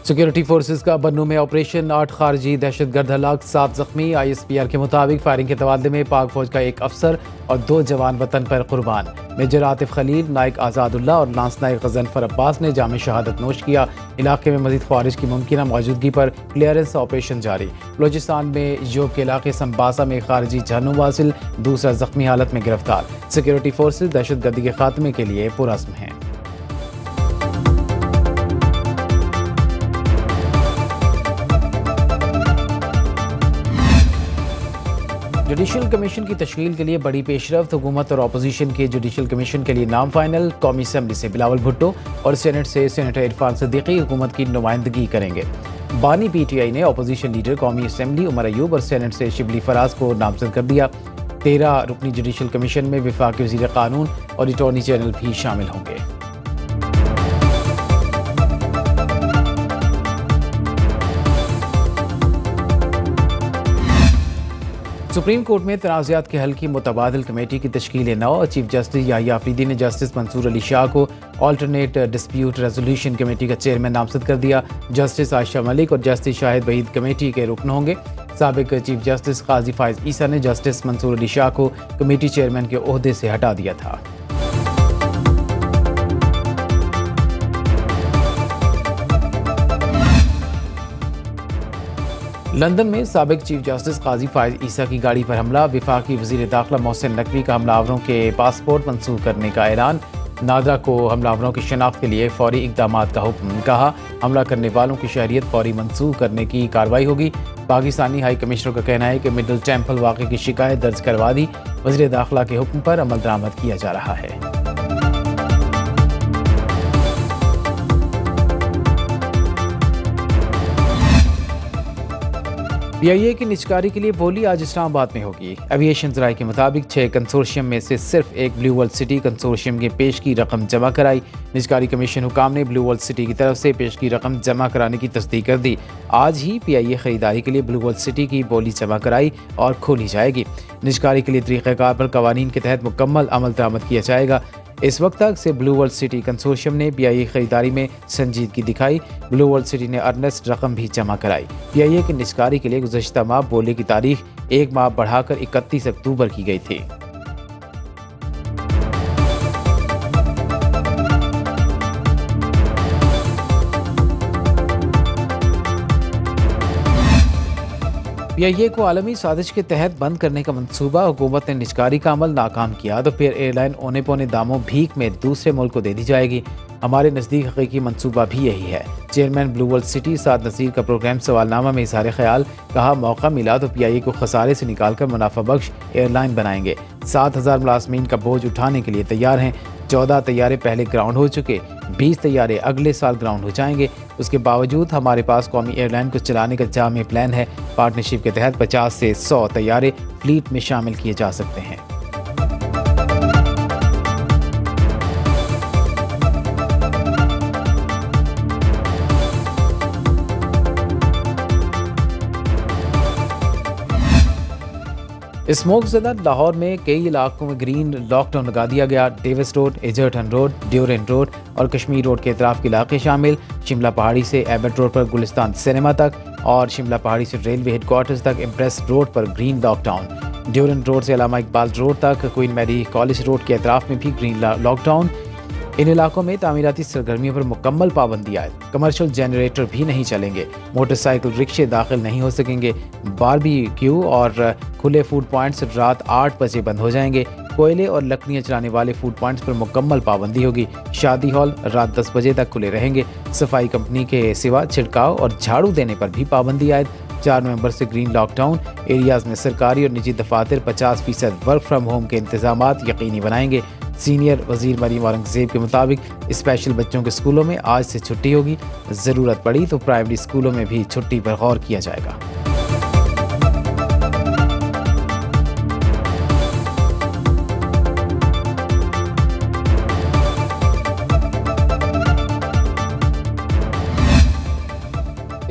Security forces का बन्नू में operation, 8 खारजी दहशतगर्द हलाक, 7 जख्मी। ISPR के मुताबिक फायरिंग के तबादले में पाक फौज का 1 अफसर और 2 जवान वतन पर कुर्बान। मेजर आतिफ खलील, नाइक आज़ादुल्ला और लांस नाइक गजनफर अब्बास ने जाम शहादत नोश किया। इलाके में मजीद ख्वारिज की मुमकिन मौजूदगी पर क्लियरेंस ऑपरेशन जारी। बलोचिस्तान में योब के इलाके संबासा में खारजी जानू वासिल, दूसरा जख्मी हालत में गिरफ्तार। सिक्योरिटी फोर्सेज दहशतगर्दी के खात्मे के लिए पुरअज़्म हैं। जुडिशल कमीशन की तश्कील के लिए बड़ी पेशरफ्त। हुकूमत और अपोजिशन के जुडिशल कमीशन के लिए नाम फाइनल। कौमी असम्बली से बिलावल भुट्टो और सेनेट से सेनेटर इरफान सिद्दीकी हुकूमत की नुमाइंदगी करेंगे। बानी PTI ने अपोजिशन लीडर कौमी असम्बली उमर अयूब और सेनेट से शिबली फराज को नामजद कर दिया। 13 रुकनी जुडिशल कमीशन में वफाकी वज़ीर कानून और अटॉर्नी जनरल भी शामिल होंगे। सुप्रीम कोर्ट में तनाज़ात के हल की मुतबादिल कमेटी की तश्कील 9। चीफ जस्टिस याहिया अफरीदी ने जस्टिस मंसूर अली शाह को ऑल्टरनेट डिस्प्यूट रेजोल्यूशन कमेटी का चेयरमैन नामजद कर दिया। जस्टिस आयशा मलिक और जस्टिस शाहिद वहीद कमेटी के रुकन होंगे। साबिक चीफ जस्टिस काजी फायज ईसा ने जस्टिस मंसूर अली शाह को कमेटी चेयरमैन के ओहदे से हटा दिया था। लंदन में साबिक चीफ जस्टिस काजी फायज ईसा की गाड़ी पर हमला। वफाकी वज़ीर दाखिला मोहसिन नकवी का हमलावरों के पासपोर्ट मंसूख करने का ऐलान। नादरा को हमलावरों की शनाख्त के लिए फौरी इक़दाम का हुक्म। कहा, हमला करने वालों की शहरियत फौरी मंसूख करने की कार्रवाई होगी। पाकिस्तानी हाई कमिश्नर का कहना है कि मिडल टेम्पल वाक़े की शिकायत दर्ज करवा दी। वज़ीर दाखिला के हुक्म पर अमल दरामद किया जा रहा है। PIA की निजकारी के लिए बोली आज इस्लामाबाद में होगी। एविएशन ज़राए के मुताबिक 6 कंसोर्शियम में से सिर्फ एक ब्लू वर्ल्ड सिटी कंसोर्शियम के पेश की रकम जमा कराई। निजकारी कमीशन हुकाम ने ब्लू वर्ल्ड सिटी की तरफ से पेश की रकम जमा कराने की तस्दीक कर दी। आज ही PIA खरीदारी के लिए ब्लू वर्ल्ड सिटी की बोली जमा कराई और खोली जाएगी। निजकारी के लिए तरीक़ाकार पर कवानीन के तहत मुकम्मल अमल दरामद किया जाएगा। इस वक्त तक से ब्लू वर्ल्ड सिटी कंसोर्शियम ने PIA खरीदारी में संजीदगी दिखाई। ब्लू वर्ल्ड सिटी ने अर्नेस्ट रकम भी जमा कराई। PIA की निजकारी के लिए गुज़श्ता माह बोले की तारीख 1 माह बढ़ाकर 31 अक्टूबर की गई थी। PIA को आलमी साजिश के तहत बंद करने का मंसूबा। हुकूमत ने निजकारी का अमल नाकाम किया तो फिर एयरलाइन औने पौने दामों भीख में दूसरे मुल्क को दे दी जाएगी। हमारे नज़दीक हकीकी मंसूबा भी यही है। चेयरमैन ब्लू वर्ल्ड सिटी साद नसीर का प्रोग्राम सवालनामा में इज़हार ख्याल। कहा, मौका मिला तो PIA को खसारे से निकालकर मुनाफा बख्श एयरलाइन बनाएंगे। 7,000 मुलाजमीन का बोझ उठाने के लिए तैयार हैं। 14 तैयारे पहले ग्राउंड हो चुके, 20 तैयारे अगले साल ग्राउंड हो जाएंगे। उसके बावजूद हमारे पास कौमी एयरलाइन को चलाने का जामे प्लान है। पार्टनरशिप के तहत 50 से 100 तैयारे फ्लीट में शामिल किए जा सकते हैं। स्मोक ज़दा लाहौर में कई इलाकों में ग्रीन लॉकडाउन लगा दिया गया। Davis road, Egerton road, Durant road और कश्मीर रोड के अतराफ के इलाके शामिल। शिमला पहाड़ी से एबट रोड पर गुलिस्तान सिनेमा तक और शिमला पहाड़ी से रेलवे हेडक्वार्टर्स तक इम्प्रेस रोड पर ग्रीन लॉकडाउन। ड्यूरेंट रोड से अलामा इकबाल रोड तक क्वीन मैरी कॉलेज रोड के अतराफ में भी ग्रीन लॉकडाउन। इन इलाकों में तामीराती सरगर्मियों पर मुकम्मल पाबंदी आए। कमर्शियल जनरेटर भी नहीं चलेंगे। मोटरसाइकिल रिक्शे दाखिल नहीं हो सकेंगे। बारबेक्यू और खुले फूड पॉइंट्स रात 8 बजे बंद हो जाएंगे। कोयले और लकड़ियां चलाने वाले फूड पॉइंट्स पर मुकम्मल पाबंदी होगी। शादी हॉल रात 10 बजे तक खुले रहेंगे। सफाई कंपनी के सिवा छिड़काव और झाड़ू देने पर भी पाबंदी आए। 4 नवंबर से ग्रीन लॉकडाउन एरियाज में सरकारी और निजी दफातर 50% वर्क फ्राम होम के इंतजामात यकीनी बनाएंगे। सीनियर वजीर मरीम औरंगजेब के मुताबिक स्पेशल बच्चों के स्कूलों में आज से छुट्टी होगी। ज़रूरत पड़ी तो प्राइमरी स्कूलों में भी छुट्टी पर गौर किया जाएगा।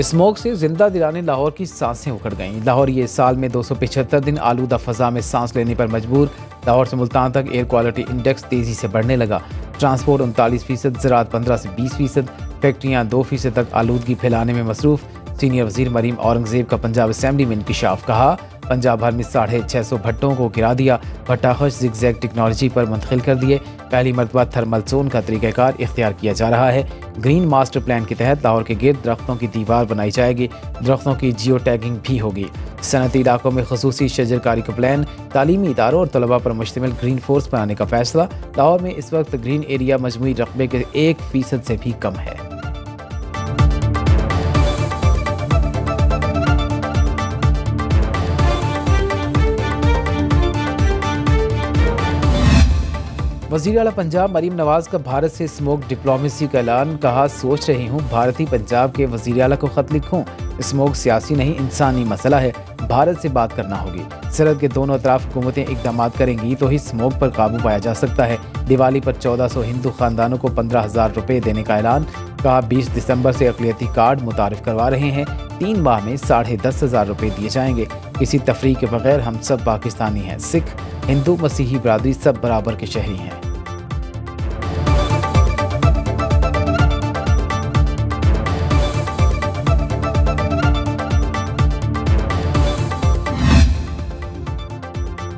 स्मोक से जिंदा दिलाने लाहौर की सांसें उखड़ गईं। लाहौर ये साल में 275 दिन आलूदा फ़ज़ा में सांस लेने पर मजबूर। लाहौर से मुल्तान तक एयर क्वालिटी इंडेक्स तेज़ी से बढ़ने लगा। ट्रांसपोर्ट 39%, ज़राअत 15 से 20%, फैक्ट्रियाँ 2% तक आलूदगी फैलाने में मसरूफ़। सीनियर वज़ीर मरीम औरंगज़ेब का पंजाब असम्बली में इंकशाफ। कहा, पंजाब भर में 650 भट्टों को गिरा दिया, भट्टाखश जिगजैग टेक्नोलॉजी पर मुंतकिल कर दिए। पहली मरतबा थर्मल जोन का तरीक़ाकार इख्तियार किया जा रहा है। ग्रीन मास्टर प्लान के तहत लाहौर के गिर्द दरख्तों की दीवार बनाई जाएगी, दरख्तों की जियो टैगिंग भी होगी। सनती इलाकों में खसूसी शजरकारी का प्लान, तालीमी इदारों और तलबा पर मुश्तमिल ग्रीन फोर्स बनाने का फैसला। लाहौर में इस वक्त ग्रीन एरिया मजमूई रकबे के 1% से भी कम है। वज़ीर आला पंजाब मरीम नवाज का भारत से स्मोक डिप्लोमेसी का ऐलान। कहा, सोच रही हूँ भारतीय पंजाब के वज़ीर आला को ख़त लिखूँ। स्मोक सियासी नहीं इंसानी मसला है, भारत से बात करना होगी। सरहद के दोनों तरफ हुकूमतें इकदाम करेंगी तो ही स्मोक पर काबू पाया जा सकता है। दिवाली पर 1400 हिंदू खानदानों को 15,000 रुपये देने का ऐलान। कहा, 20 दिसंबर से अक़लियती कार्ड मुतारिफ करवा रहे हैं, 3 माह में 10,500 रुपये दिए जाएंगे। किसी तफरीक के बगैर हम सब पाकिस्तानी हैं। सिख, हिंदू, मसीही बरादरी सब बराबर के शहरी हैं।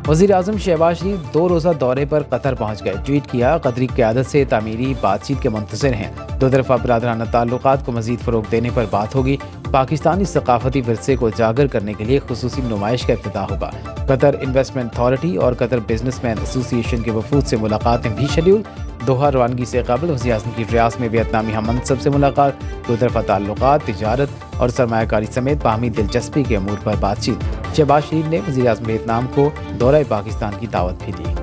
वज़ीर आज़म शहबाज शरीफ 2 रोज़ा दौरे पर कतर पहुँच गए। ट्वीट किया, कतरी क़यादत से तामीरी बातचीत के मुंतज़िर हैं। दो तरफ़ा बरादराना ताल्लुकात को मज़ीद फ़रोग़ देने पर बात होगी। पाकिस्तानी सकाफ़ती विरसे को उजागर करने के लिए खुसूसी नुमाइश का इफ्तिताह होगा। कतर इन्वेस्टमेंट अथॉरिटी और कतर बिजनेसमैन एसोसिएशन के वफूद से मुलाकातें भी शेड्यूल। दोहा रवानगी से कबल वज़ीर आज़म की रियास में वियतनामी हम मनसब से मुलाकात। दो तरफ़ा ताल्लुकात, तिजारत और सरमायाकारी समेत बाहमी दिलचस्पी के अमूर पर बातचीत। शहबाज शरीफ ने वज़ीर आज़म वियतनाम को दौरा पाकिस्तान की दावत भी दी।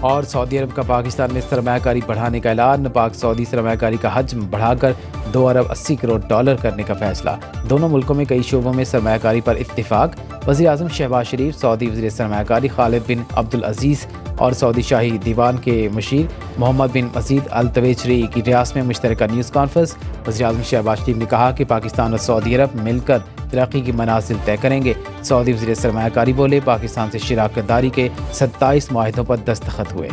और सऊदी अरब का पाकिस्तान में सरमायाकारी बढ़ाने का ऐलान। पाक सऊदी सरमायाकारी का हजम बढ़ाकर 2 अरब 80 करोड़ डॉलर करने का फैसला। दोनों मुल्कों में कई शोबों में सरमायाकारी पर इत्तिफाक। वज़ीर आज़म शहबाज शरीफ, सऊदी वज़ीर सरमायाकारी खालिद बिन अब्दुल अजीज़ और सऊदी शाही दीवान के मुशीर मोहम्मद बिन मजीद अल तवेचरी की रियासत में मुश्तरका न्यूज़ कॉन्फ्रेंस। वज़ीर आज़म शहबाज शरीफ ने कहा कि पाकिस्तान और सऊदी अरब मिलकर तरक्की की मनाजिल तय करेंगे। सऊदी वज़ीर सरमायाकारी बोले, पाकिस्तान से शराकत दारी के 27 मुआहिदों पर दस्तखत हुए।